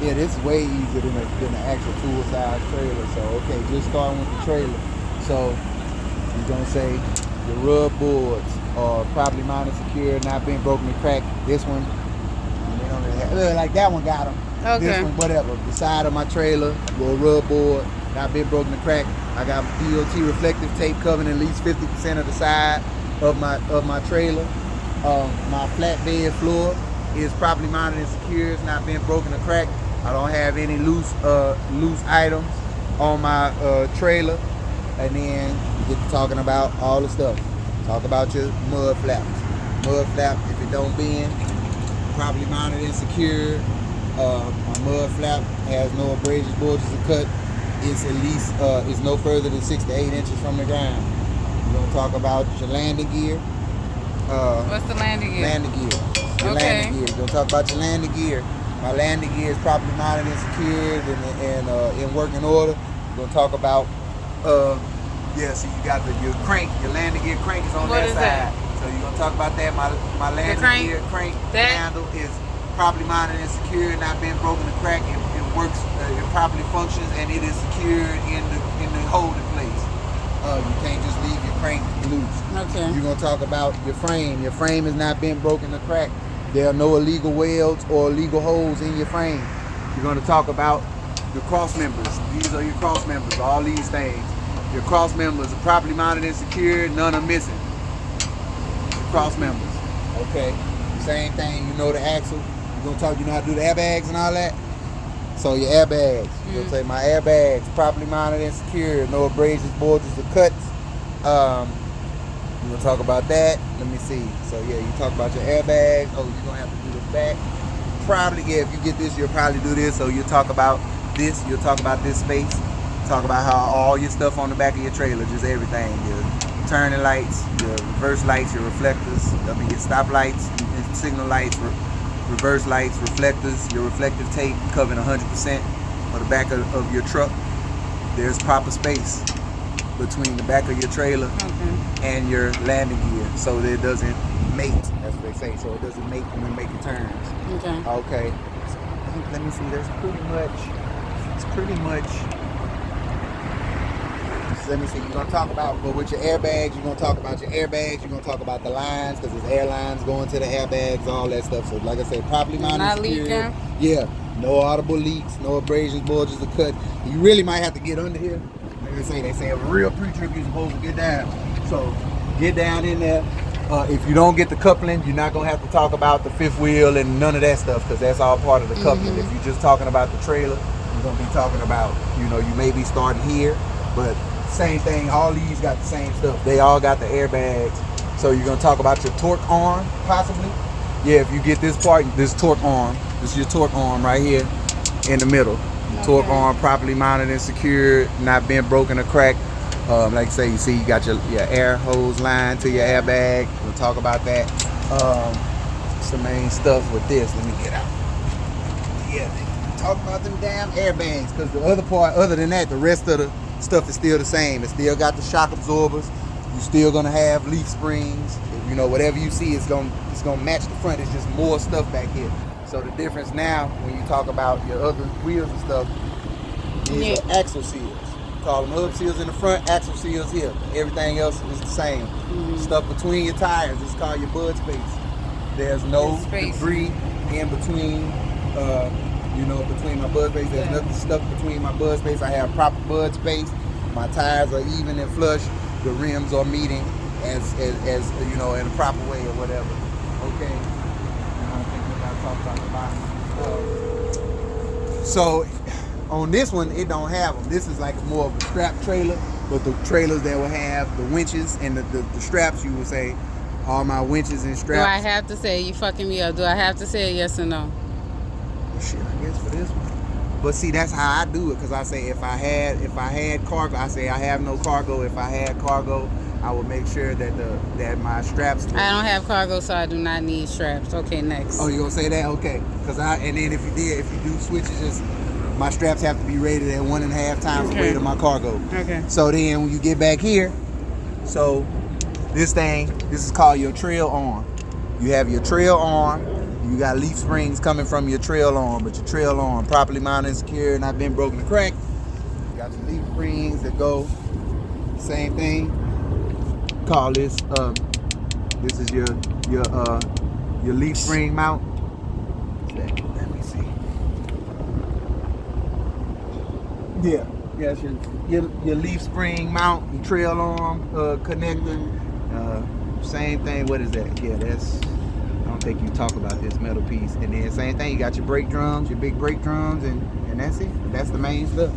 Yeah, this is way easier than the actual full-size trailer. So, okay, just starting with the trailer. So, you're going to say your rub boards are properly mounted, secure, not being broken or cracked. This one, they don't really have, like that one got them. Okay. This one, whatever. The side of my trailer, little rub board, not been broken or cracked. I got DOT reflective tape covering at least 50% of the side of my trailer. My flatbed floor is properly mounted and secure. It's not been broken or cracked. I don't have any loose items on my trailer. And then you get to talking about all the stuff. Talk about your mud flaps. Mud flap, if it don't bend, properly mounted and secure. My mud flap has no abrasions, bulges, or cut. It's at least it's no further than 6 to 8 inches from the ground. We're gonna talk about your landing gear. What's the landing gear? Landing gear. Your landing gear. We're gonna talk about your landing gear. My landing gear is properly mounted and secured and in working order. We're gonna talk about so you got your crank. Your landing gear crank is on that side. So you're gonna talk about that. My landing gear crank handle is properly mounted and secured, not being broken or cracked. It works, it properly functions, and it is secured in the holding place. You can't just leave your crank loose. Okay. You're gonna talk about your frame. Your frame has not been broken or cracked. There are no illegal welds or illegal holes in your frame. You're gonna talk about your cross members. These are your cross members. All these things. Your cross members are properly mounted and secured. None are missing. Your cross members. Okay. Same thing. You know the axle. You're gonna talk. You know how to do the airbags and all that. So your airbags. You're gonna say my airbags properly mounted and secured. No abrasions, bulges, or cuts. We're gonna talk about that. Let me see. So yeah, you talk about your airbags. Oh, you're gonna have to do the back. Probably, yeah, if you get this, you'll probably do this. So you'll talk about this. You'll talk about this space. Talk about how all your stuff on the back of your trailer, just everything. Your turning lights, your reverse lights, your reflectors. Your stop lights, your signal lights, reverse lights, reflectors, your reflective tape covering 100% of the back of your truck. There's proper space between the back of your trailer and your landing gear, so that it doesn't mate. That's what they say. So it doesn't mate when making turns. Okay. Let me see. There's pretty much. It's pretty much. Let me see. You're gonna talk about, but with your airbags, you're gonna talk about your airbags. You're gonna talk about the lines because there's airlines going to the airbags, all that stuff. So, like I said, properly mounted. Not leaking. Yeah. No audible leaks, no abrasions, bulges, or cuts. You really might have to get under here. They say a real pre-trip you're supposed to get down. So get down in there. If you don't get the coupling, you're not gonna have to talk about the fifth wheel and none of that stuff because that's all part of the coupling. If you're just talking about the trailer, you're gonna be talking about, you may be starting here, but same thing. All these got the same stuff. They all got the airbags. So you're gonna talk about your torque arm, possibly. Yeah, if you get this part, this torque arm. This is your torque arm right here in the middle. Torque arm properly mounted and secured, not being broken or cracked. Like I say, you see you got your air hose line to your airbag. We'll talk about that. What's the main stuff with this? Let me get out. Yeah, talk about them damn airbags because the other part, other than that, the rest of the stuff is still the same. It still got the shock absorbers. You're still gonna have leaf springs. Whatever you see, it's gonna match the front. It's just more stuff back here. So the difference now, when you talk about your other wheels and stuff, these are axle seals. Call them hub seals in the front, axle seals here. Everything else is the same. Stuff between your tires is called your bud space. There's no debris in between. Between my bud space, there's nothing stuck between my bud space. I have proper bud space. My tires are even and flush. The rims are meeting as in a proper way or whatever. Okay. So on this one, it don't have them. This is like more of a strap trailer, but the trailers that will have the winches and the straps, you would say, all my winches and straps. Do I have to say, you fucking me up? Do I have to say yes or no? Shit, I guess for this one. But see, that's how I do it, because I say if I had cargo, I say I have no cargo. If I had cargo, I would make sure that my straps. I don't have cargo, so I do not need straps. Okay, next. Oh, you gonna say that? Okay, and then if you do switches, my straps have to be rated at 1.5 times the weight of my cargo. Okay. So then when you get back here, so this is called your trail arm. You have your trail arm. You got leaf springs coming from your trail arm, but your trail arm properly mounted and secure, not been broken or cracked. You got your leaf springs that go, same thing. Call this this is your leaf spring mount. Let me see. Yeah, that's your leaf spring mount, your trail arm connector. Same thing. What is that? Yeah, that's. I don't think you talk about this metal piece. And then same thing. You got your brake drums, your big brake drums, and that's it. That's the main stuff.